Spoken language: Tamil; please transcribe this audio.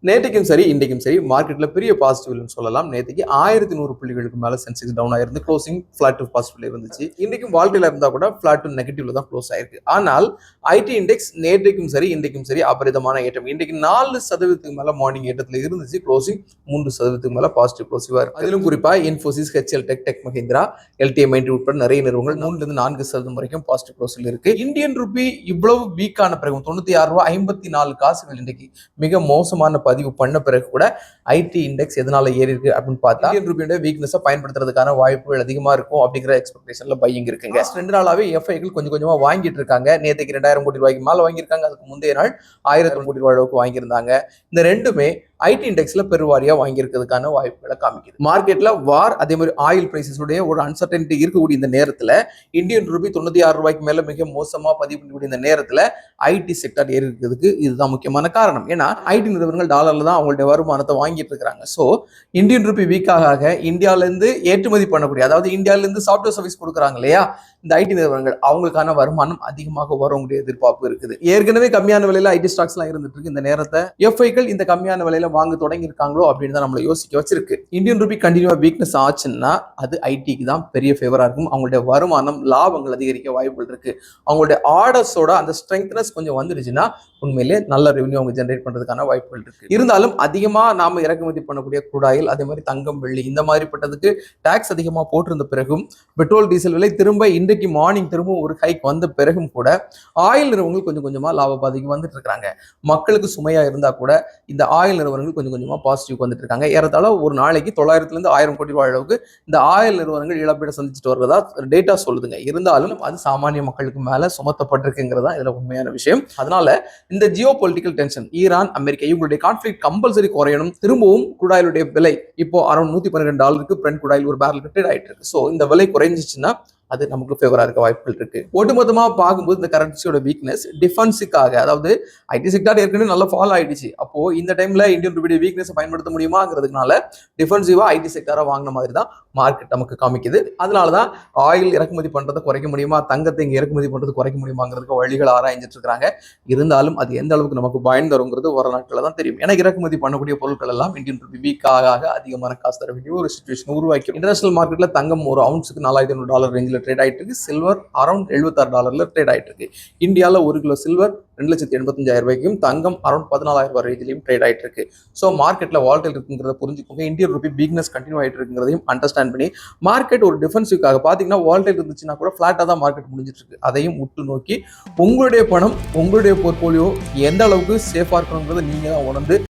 நேற்றுக்கும் சரி இன்றைக்கும் சரி மார்க்கெட்ல பெரிய பாசிட்டிவ்னு சொல்லலாம். நேற்றுக்கு 1100 புள்ளிகளுக்கு மேல சென்செக்ஸ் டவுன் ஆயிருந்து க்ளோசிங் ஃபிளாட் டு பாசிட்டிவ்ல இருந்துச்சு. இன்னைக்கும் வால்டைலா இருந்தா கூட ஃபிளாட் டு நெகட்டிவ்ல தான் க்ளோஸ் ஆயிருக்கு. ஆனால் ஐடி இண்டெக்ஸ் நேற்றுக்கும் சரி இன்றைக்கும் சரி அபரிதமான ஏற்றம். இன்றைக்கு 4% மேல மார்னிங் ஏற்றத்துல இருந்துச்சு. க்ளோசிங் 3% மேல பாசிட்டிவ் க்ளோசிவா இருக்கு. அதிலும் குறிப்பா இன்ஃபோசிஸ், ஹெச்எல் டெக், டெக் மஹிந்திரா, எல்டிஎம்ஐடி உட்பட நிறைய நிறுவனங்கள் 3-4% வரைக்கும் பாசிட்டிவ் க்ளோஸ்ல இருக்கு. இந்தியன் ரூபி இவ்வளவு வீக்கான பிறகு $96.54 இன்றைக்கு மிக மோசமான பதிவு பண்ண பிறகு கூட ஐடி இண்டெக்ஸ் எதனால ஏறி இருக்கு அப்படின்னு பார்த்தா இந்தியன் ரூபியோட வீக்னஸை பயன்படுத்துறதுக்கான வாய்ப்புகள் அதிகமா இருக்கும் அப்படிங்கிற எக்ஸ்பெக்டேஷன்ல பையிங் இருக்குங்க. 2 நாளாவே எஃப்ஐகள் கொஞ்சம் கொஞ்சமா வாங்கிட்டு இருக்காங்க. நேற்றுக்கு 2000 கோடி ரூபாய்க்கு மேல வாங்கியிருக்காங்க. அதுக்கு முந்தைய நாள் 1000 கோடி ரூபாய் அளவுக்கு வாங்கியிருந்தாங்க. இந்த ரெண்டுமே ஐடி இண்டெக்ஸ்ல பெருவாரியா வாங்கியிருக்கிறதுக்கான வாய்ப்புகளை காமிக்குது. மார்க்கெட்ல வார் அதே மாதிரி ஆயில் பிரைசஸ் உடைய ஒரு அன்சர்டனிட்டி இருக்கக்கூடிய இந்த நேரத்துல இந்தியன் ரூபி 96 ரூபாய்க்கு மேல மிக மோசமா பதிவு பண்ணக்கூடிய இந்த நேரத்துல ஐடி செக்டர் ஏறி இருக்கிறதுக்கு இதுதான் முக்கியமான காரணம். ஏன்னா ஐடி நிறுவனங்கள் டாலர்ல தான் அவங்களுடைய வருமானத்தை வாங்கிட்டு இருக்காங்க. ஸோ இந்தியன் ரூபி வீக்காக இந்தியால இருந்து ஏற்றுமதி பண்ணக்கூடிய, அதாவது இந்தியால இருந்து சாஃப்ட்வேர் சர்வீஸ் கொடுக்குறாங்க இல்லையா, இந்த ஐடி நிறுவனங்கள் அவங்களுக்கான வருமானம் அதிகமாக வரக்கூடிய எதிர்பார்ப்பு இருக்குது. ஏற்கனவே கம்மியான விலையில ஐடி ஸ்டாக்ஸ் எல்லாம் இருந்துட்டு இருக்கு. இந்த நேரத்தை எஃப்ஐக்கள் இந்த கம்மியான விலையில வாங்க தொடங்கி இருக்காங்களோ அப்படின்னு தான் நம்மளை யோசிக்க வச்சிருக்கு. இந்தியன் ரூபி கண்டினியூவா வீக்னஸ் ஆச்சுன்னா அது ஐடிக்கு தான் பெரிய ஃபேவரா இருக்கும். அவங்களுடைய வருமானம், லாபங்கள் அதிகரிக்க வாய்ப்புகள் இருக்கு. அவங்களுடைய ஆர்டர்ஸோட அந்த ஸ்ட்ரெங்க்னஸ் கொஞ்சம் வந்துருச்சுன்னா உண்மையிலே நல்ல ரெவன்யூ அவங்க ஜென்ரேட் பண்றதுக்கான வாய்ப்புகள் இருக்கு. இருந்தாலும் அதிகமா நாம இறக்குமதி பண்ணக்கூடிய குடாயில், அதே மாதிரி தங்கம், வெள்ளி இந்த மாதிரி பட்டதுக்கு டாக்ஸ் அதிகமா போட்டிருந்த பிறகும், பெட்ரோல் டீசல் விலை திரும்ப இன்றைக்கு மார்னிங் திரும்ப ஒரு ஹைக் வந்த பிறகும் கூட ஆயில் நிறுவனங்கள் கொஞ்சம் கொஞ்சமா லாப பாதிக்கு வந்துட்டு இருக்காங்க. மக்களுக்கு சுமையா இருந்தா கூட இந்த ஆயில் நிறுவனங்கள் கொஞ்சம் கொஞ்சமா பாசிட்டிவ் வந்துட்டு இருக்காங்க. ஏறத்தாழ ஒரு நாளைக்கு 900 இருந்து 1000 கோடி ரூபாய் அளவுக்கு இந்த ஆயில் நிறுவனங்கள் இழப்பீடு சந்திச்சுட்டு வர்றதா டேட்டா சொல்லுதுங்க. இருந்தாலும் அது சாமானிய மக்களுக்கு மேல சுமத்தப்பட்டிருக்குங்கிறதா இதுல உண்மையான விஷயம். அதனால இந்த Jio political tension, Iran, America இவங்களுடைய கான்ஃபிளிக் கம்பல்சரி குறையணும். திரும்பவும் குடாயிலுடைய விலை இப்போ அரௌண்ட் $112 பிரெண்ட் குடாயில் ஒரு பேரல் ட்ரேட் ஆயிட்டு இருக்கு. ஸோ இந்த விலை குறைஞ்சிச்சுன்னா அது நமக்கு ஃபேவரா இருக்க வாய்ப்புகள் இருக்கு. ஒட்டுமொத்தமா பார்க்கும்போது இந்த கரன்சியோட வீக்னஸ் டிஃபென்ஸுக்காக, அதாவது ஐடி செக்டார் ஏற்கனவே நல்லா ஃபாலோ ஆயிடுச்சு. அப்போ இந்த டைம்ல இந்தியன் ரூபியோட வீக்னஸ் பயன்படுத்த முடியுமாங்கிறதுனால டிஃபென்சிவா ஐடி செக்டாரா வாங்கின மாதிரி தான் மார்க்கெட் நமக்கு காமிக்குது. அதனாலதான் ஆயில் இறக்குமதி பண்றதை குறைக்க முடியுமா, தங்கத்தை இங்க இறக்குமதி பண்றது குறைக்க முடியுமாங்கிறதுக்கு வழிகள் ஆராய்ஞ்சிட்டு இருக்காங்க. இருந்தாலும் அது எந்த அளவுக்கு நமக்கு பயன் தருங்கிறது வர நாட்கள தான் தெரியும். ஏன்னா இறக்குமதி பண்ணக்கூடிய பொருட்கள் எல்லாம் இந்தியன் ரூபி வீக்காக அதிகமான காசு தர வேண்டிய ஒரு சிச்சுவேஷன் உருவாக்கும். இன்டர்நேஷனல் மார்க்கெட்ல தங்கம் ஒரு அவுன்ஸுக்கு $4500 ரேஞ்சில் ட்ரேட் ஆயிட்டு இருக்கு. சில்வர் அரௌண்ட் $76 ட்ரேட் ஆயிட்டு இருக்கு. இந்தியாவில் 1 கிலோ சில்வர் 2,85,000 ரூபாய்க்கும், தங்கம் அரௌண்ட் 14,000 ரேஞ்சிலையும் ட்ரேட் ஆயிட்டு இருக்கு. ஸோ மார்க்கெட்ல வால்டைல் இருக்குங்கிறத புரிஞ்சுக்கோங்க. இந்தியன் ரூபி வீக்னஸ் கண்டினியூ ஆயிட்டு இருக்குங்கிறதையும் அண்டர்ஸ்டாண்ட் பண்ணி மார்க்கெட் ஒரு டிஃபென்சிவ்காக பாத்தீங்கன்னா வால்டைல் இருந்துச்சுன்னா கூட ஃபிளாட்டா தான் மார்க்கெட் முடிஞ்சிட்டு இருக்கு. அதையும் உற்று நோக்கி உங்களுடைய பணம், உங்களுடைய போர்ட்போலியோ எந்த அளவுக்கு சேஃபா இருக்கணுங்கிறத நீங்க தான் உணர்ந்து